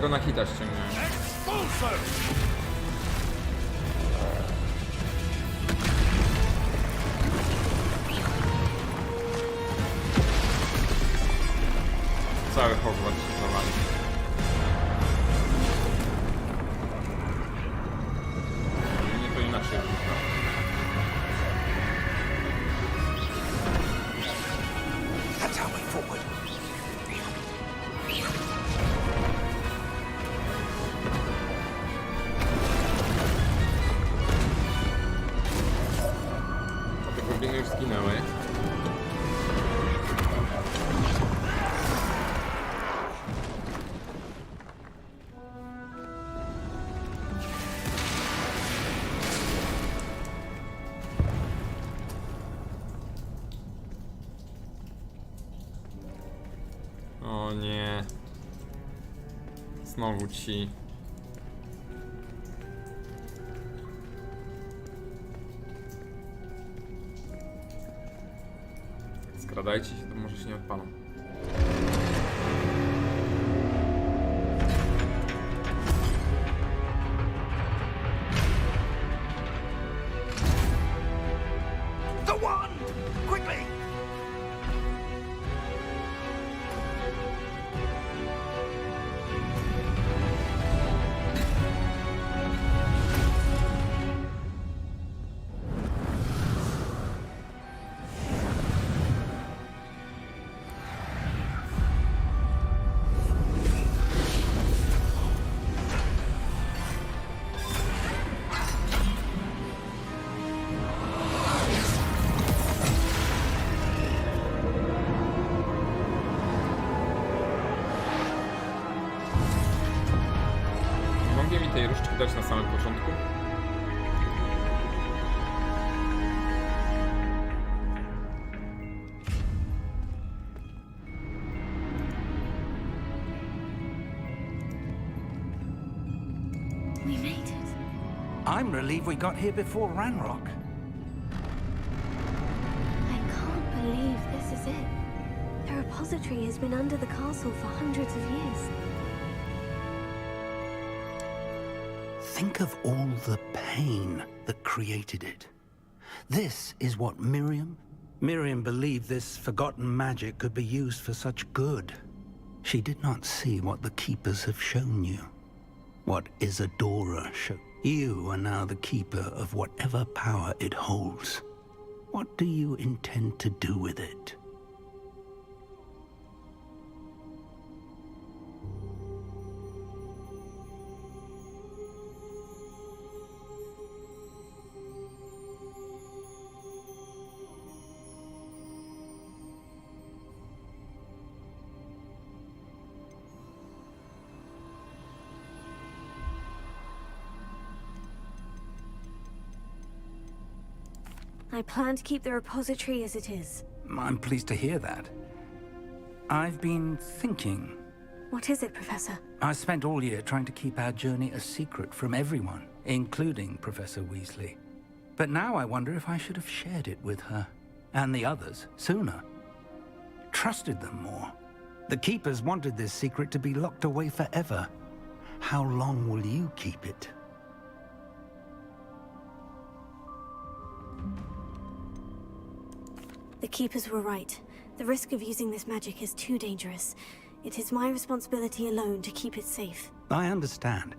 go na hita ściągnąłem. Cały Hogwarts się zawali. Nie to inaczej wygląda. That's our way forward. A te gobliny już zginęły. O nie. Znowu ci. Skradajcie się, to może się nie odpalą. The wand! Quickly! Mogę mi tej różdżki dać na samym początku? We made it. I'm relieved we got here before Ranrock. I can't believe this is it. The repository has been under the castle for hundreds of years. Think of all the pain that created it. This is what Miriam believed this forgotten magic could be used for such good. She did not see what the Keepers have shown you. What Isadora showed. You are now the keeper of whatever power it holds. What do you intend to do with it? I plan to keep the repository as it is. I'm pleased to hear that. I've been thinking. What is it, Professor? I spent all year trying to keep our journey a secret from everyone, including Professor Weasley. But now I wonder if I should have shared it with her, and the others, sooner. Trusted them more. The Keepers wanted this secret to be locked away forever. How long will you keep it? The Keepers were right. The risk of using this magic is too dangerous. It is my responsibility alone to keep it safe. I understand,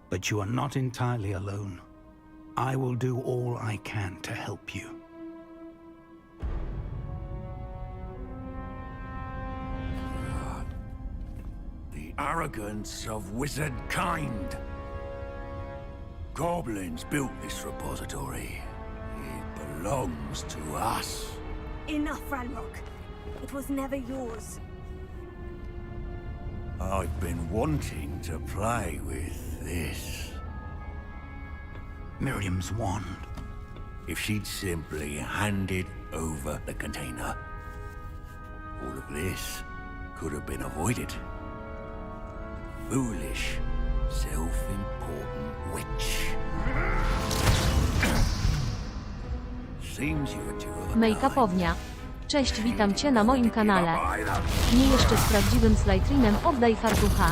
but you are not entirely alone. I will do all I can to help you. The arrogance of wizard kind. Goblins built this repository. It belongs to us. Enough, Ranrock. It was never yours. I've been wanting to play with this. Miriam's wand. If she'd simply handed over the container, all of this could have been avoided. Foolish, self-important witch. Seems you're two of a Make-upownia. Cześć, witam Cię na moim kanale. Nie jeszcze z prawdziwym Slytherinem, oddaj fartucha.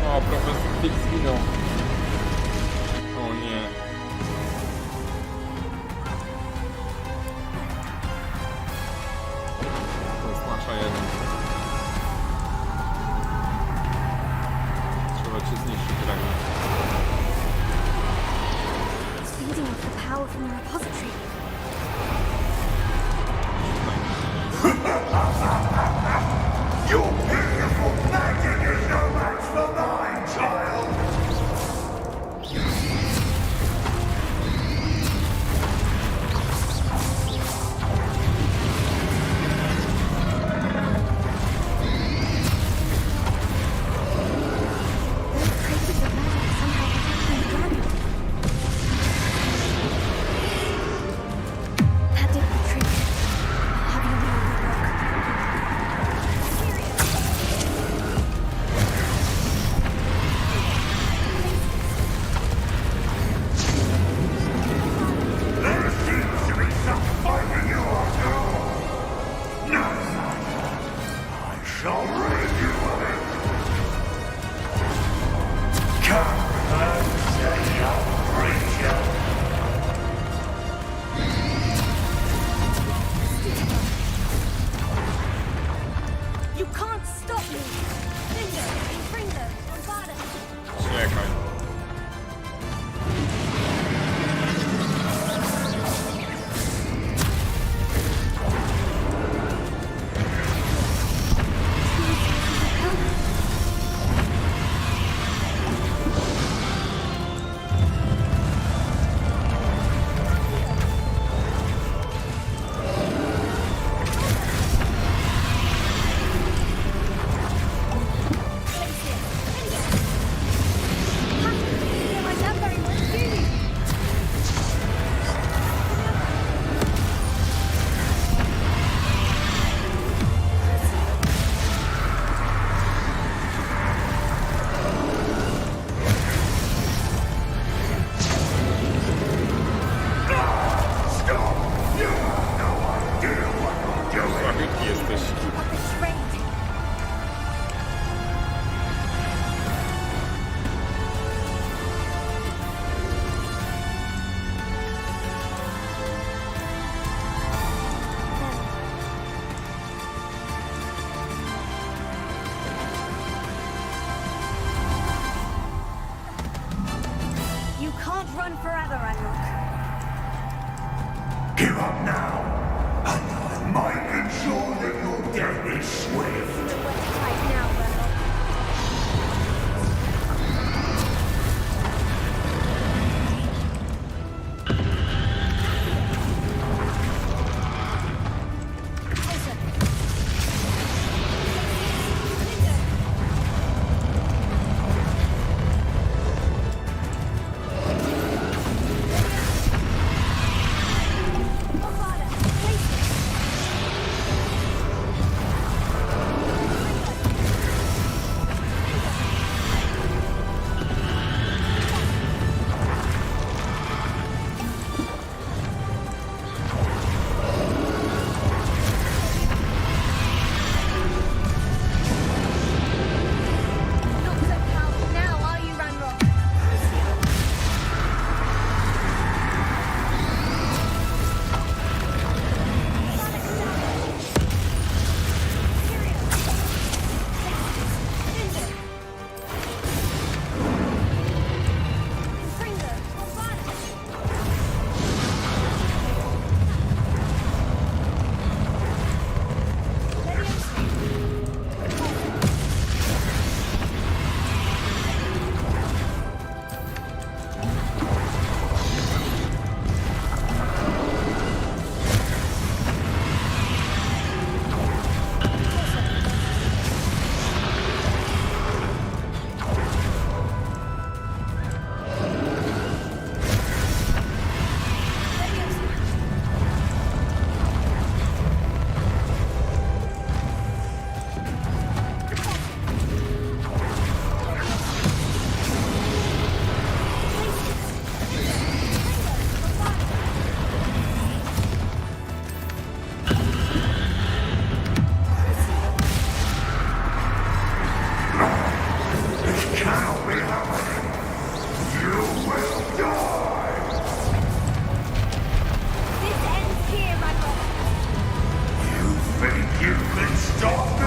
O, profesor Fix zginął. O nie. To jest nasza jeden. Trzeba cię zniszczyć, Ragnar. It's feeding off the power from the repository. Your beautiful magic is no match for mine, child! Traces of magic somehow protecting the dragon. That did the trick. How do you know that rock? There seems to be some fighting you after all. No, I shall rid you of it. Come and say your creature. You can't stop me! Finger, Finger, Bombada! Czekaj. be happening. You will die! This ends here, my brother. You think you can stop me?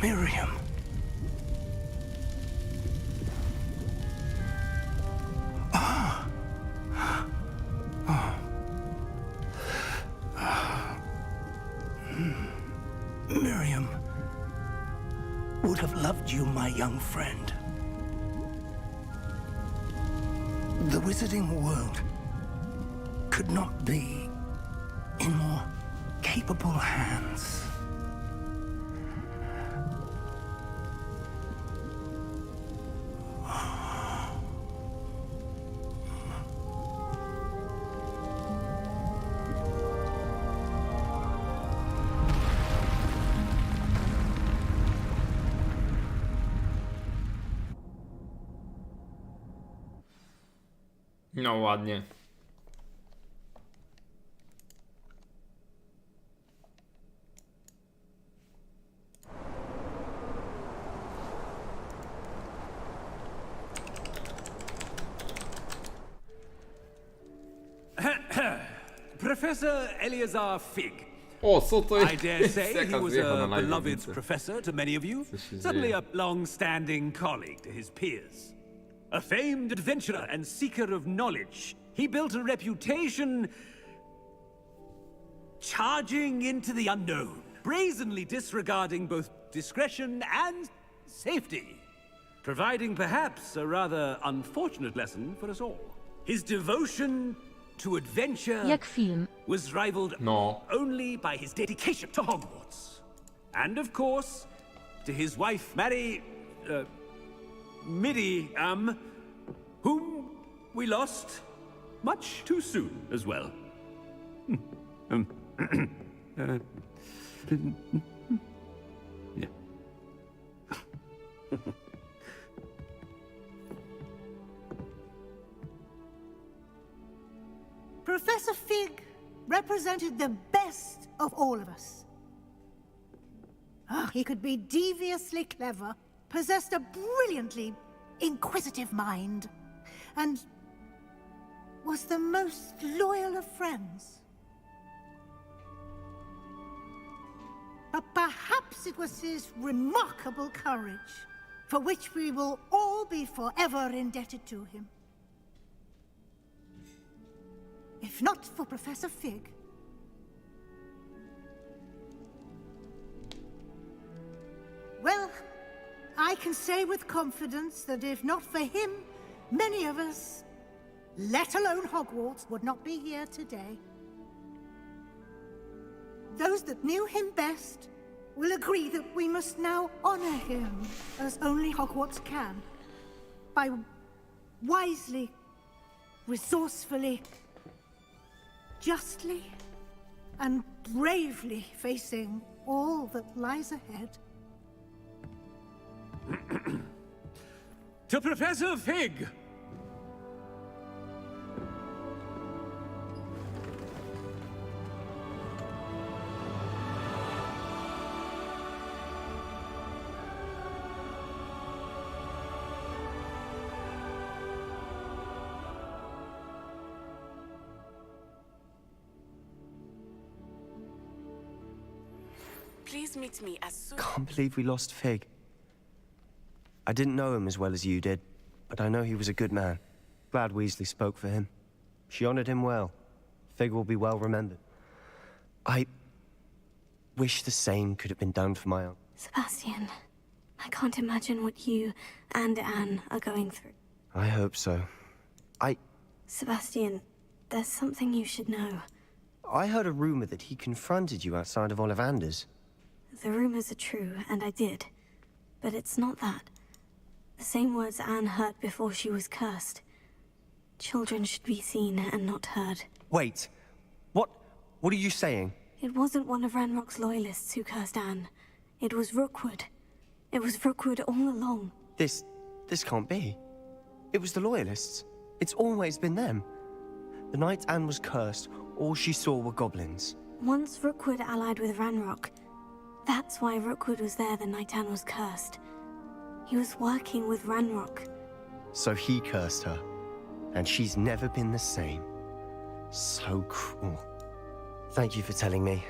Miriam. Miriam would have loved you, my young friend. The wizarding world could not be in more capable hands. No ładnie. Professor Eleazar Fig. O, co to I jest? dare say he Jaka was zjechana a na beloved jedynce. professor to many of you, Co się suddenly dzieje? a long-standing colleague to his peers. A famed adventurer and seeker of knowledge, he built a reputation charging into the unknown, brazenly disregarding both discretion and safety, providing perhaps a rather unfortunate lesson for us all. His devotion to adventure Jak film. was rivaled only by his dedication to Hogwarts. And of course, to his wife, Miriam, whom we lost much too soon as well. Yeah. Professor Fig represented the best of all of us. He could be deviously clever, possessed a brilliantly inquisitive mind, and was the most loyal of friends. But perhaps it was his remarkable courage, for which we will all be forever indebted to him. If not for Professor Fig, well, I can say with confidence that if not for him, many of us, let alone Hogwarts, would not be here today. Those that knew him best will agree that we must now honor him as only Hogwarts can, by wisely, resourcefully, justly, and bravely facing all that lies ahead. To Professor Fig! Please meet me as soon. Can't believe we lost Fig. I didn't know him as well as you did, but I know he was a good man. Glad Weasley spoke for him. She honored him well. Fig will be well remembered. I wish the same could have been done for my own. Sebastian, I can't imagine what you and Anne are going through. I hope so. Sebastian, there's something you should know. I heard a rumor that he confronted you outside of Ollivander's. The rumors are true, and I did. But it's not that. The same words Anne heard before she was cursed. Children should be seen and not heard. Wait. What are you saying? It wasn't one of Ranrock's loyalists who cursed Anne. It was Rookwood. It was Rookwood all along. This can't be. It was the Loyalists. It's always been them. The night Anne was cursed, all she saw were goblins. Once Rookwood allied with Ranrock, that's why Rookwood was there the night Anne was cursed. He was working with Ranrock. So he cursed her, and she's never been the same. So cruel. Thank you for telling me.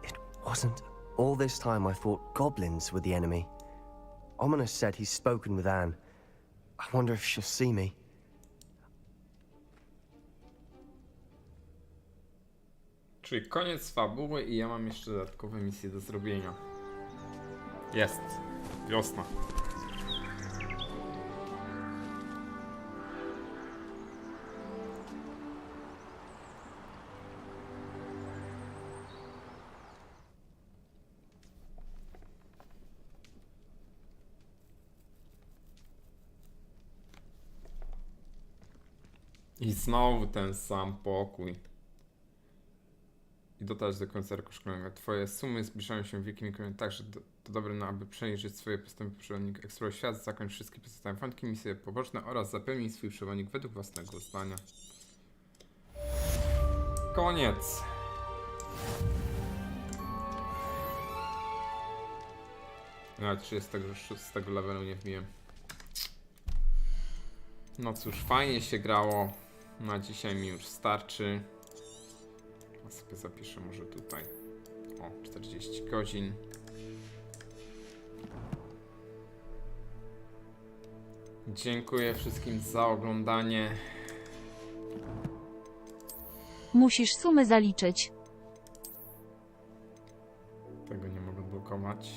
It wasn't. All this time I thought goblins were the enemy. Ominous said he's spoken with Anne. I wonder if she'll see me. Czyli koniec fabuły i ja mam jeszcze dodatkowe misje do zrobienia. Jest. Wiosna. I znowu ten sam pokój. I dotarć do końca roku szkolnego. Twoje sumy zbliżają się wiekiem i kolejnym, także to dobre, no, aby przejrzeć swoje postępy przewodnik, eksploruj świat, zakończ wszystkie pozostałe wątki, misje poboczne oraz zapełnij swój przewodnik według własnego zdania. Koniec. Nawet 36 levelu nie wbiłem. No cóż, fajnie się grało. Na dzisiaj mi już starczy. Ja sobie zapiszę może tutaj. O, 40 godzin. Dziękuję wszystkim za oglądanie. Musisz sumy zaliczyć. Tego nie mogę blokować.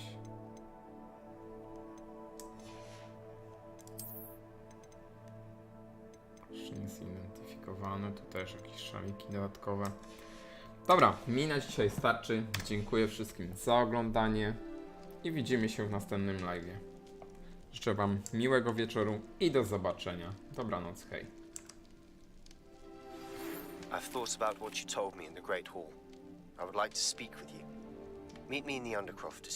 Jeszcze nie jest identyfikowane. Tu też jakieś szaliki dodatkowe. Dobra, mi na dzisiaj starczy. Dziękuję wszystkim za oglądanie i widzimy się w następnym live. Życzę wam miłego wieczoru i do zobaczenia. Dobranoc, hej. I've thought about what you told me in the Great Hall. I would like to speak with you. Meet me in the Undercroft to